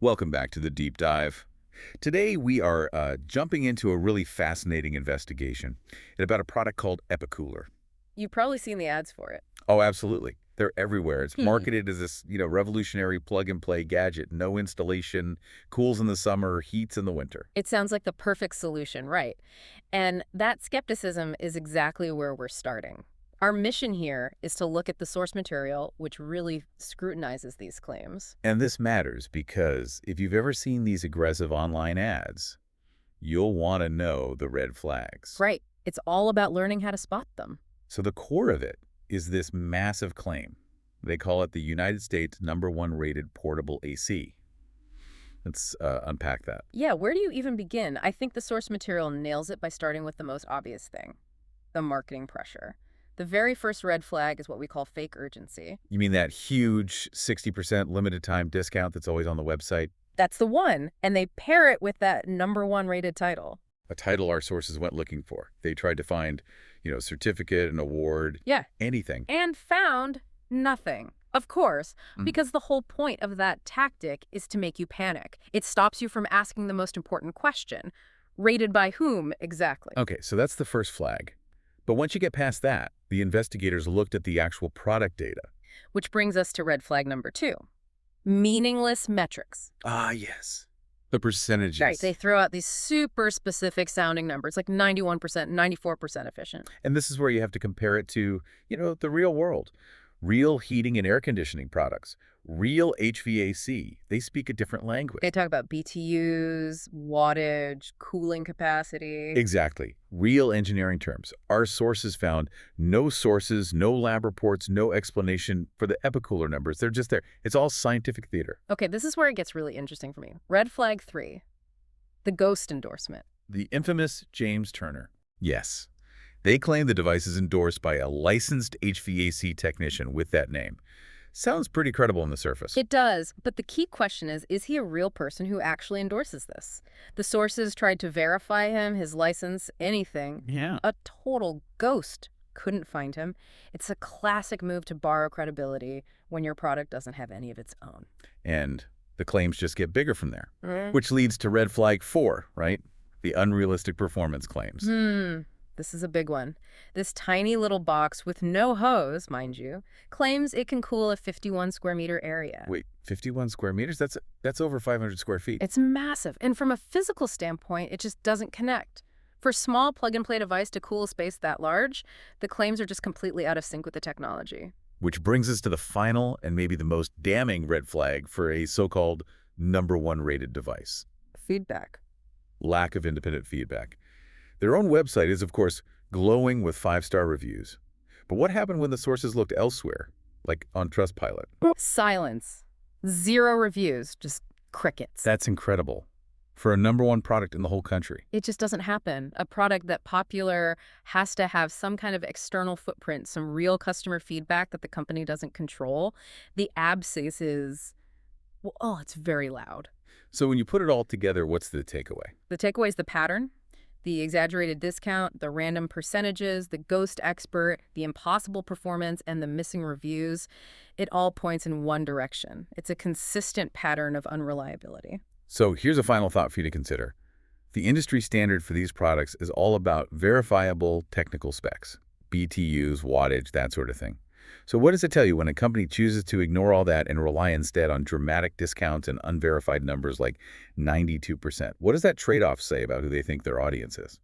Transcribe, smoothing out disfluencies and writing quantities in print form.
Welcome back to the Deep Dive. Today we are jumping into a really fascinating investigation about a product called EpiCooler. You've probably seen the ads for it. Oh, absolutely. They're everywhere. It's Hmm. marketed as this, revolutionary plug-and-play gadget. No installation, cools in the summer, heats in the winter. It sounds like the perfect solution, right? And that skepticism is exactly where we're starting. Our mission here is to look at the source material, which really scrutinizes these claims. And this matters because if you've ever seen these aggressive online ads, you'll want to know the red flags. Right. It's all about learning how to spot them. So the core of it is this massive claim. They call it the United States #1 rated portable AC. Let's unpack that. Yeah, where do you even begin? I think the source material nails it by starting with the most obvious thing, the marketing pressure. The very first red flag is what we call fake urgency. You mean that huge 60% limited time discount that's always on the website? That's the one. And they pair it with that #1 rated title. A title our sources went looking for. They tried to find, certificate, an award, Yeah. anything. And found nothing. Of course, Mhm. because the whole point of that tactic is to make you panic. It stops you from asking the most important question. Rated by whom exactly? Okay, so that's the first flag. But once you get past that, the investigators looked at the actual product data. Which brings us to red flag #2. Meaningless metrics. Ah, yes. The percentages. Right. They throw out these super specific sounding numbers like 91%, 94% efficient. And this is where you have to compare it to, the real world. Real heating and air conditioning products, real HVAC. They speak a different language. They talk about BTUs, wattage, cooling capacity. Exactly. Real engineering terms. Our sources found no sources, no lab reports, no explanation for the EpiCooler numbers. They're just there. It's all scientific theater. Okay, this is where it gets really interesting for me. Red flag 3, the ghost endorsement. The infamous James Turner. Yes. They claim the device is endorsed by a licensed HVAC technician with that name. Sounds pretty credible on the surface. It does, but the key question is he a real person who actually endorses this? The sources tried to verify him, his license, anything. Yeah. A total ghost. Couldn't find him. It's a classic move to borrow credibility when your product doesn't have any of its own. And the claims just get bigger from there, Mm. which leads to red flag 4, right? The unrealistic performance claims. This is a big one. This tiny little box with no hose, mind you, claims it can cool a 51 square meter area. Wait, 51 square meters? That's over 500 square feet. It's massive, and from a physical standpoint, it just doesn't connect. For a small plug-and-play device to cool a space that large, the claims are just completely out of sync with the technology. Which brings us to the final and maybe the most damning red flag for a so-called #1 rated device. Feedback. Lack of independent feedback. Their own website is, of course, glowing with 5-star reviews. But what happened when the sources looked elsewhere, like on Trustpilot? Silence. 0 reviews, just crickets. That's incredible. For a #1 product in the whole country. It just doesn't happen. A product that popular has to have some kind of external footprint, some real customer feedback that the company doesn't control. The abscess is, well, it's very loud. So when you put it all together, what's the takeaway? The takeaway is the pattern, the exaggerated discount, the random percentages, the ghost expert, the impossible performance, and the missing reviews. It all points in one direction. It's a consistent pattern of unreliability. So here's a final thought for you to consider. The industry standard for these products is all about verifiable technical specs, BTUs, wattage, that sort of thing. So what does it tell you when a company chooses to ignore all that and rely instead on dramatic discounts and unverified numbers like 92%? What does that trade-off say about who they think their audience is?